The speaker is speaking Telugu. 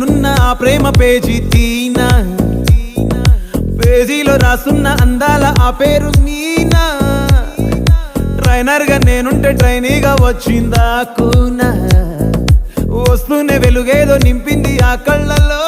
నున్న ప్రేమ పేజీ తీనా, పేజీలో రాసున్న అందాల ఆ పేరు మీనా. ట్రైనర్ గా నేనుంటే ట్రైనీగా వచ్చిందా కూనా, వస్తూనే వెలుగేదో నింపింది ఆ కళ్ళలో.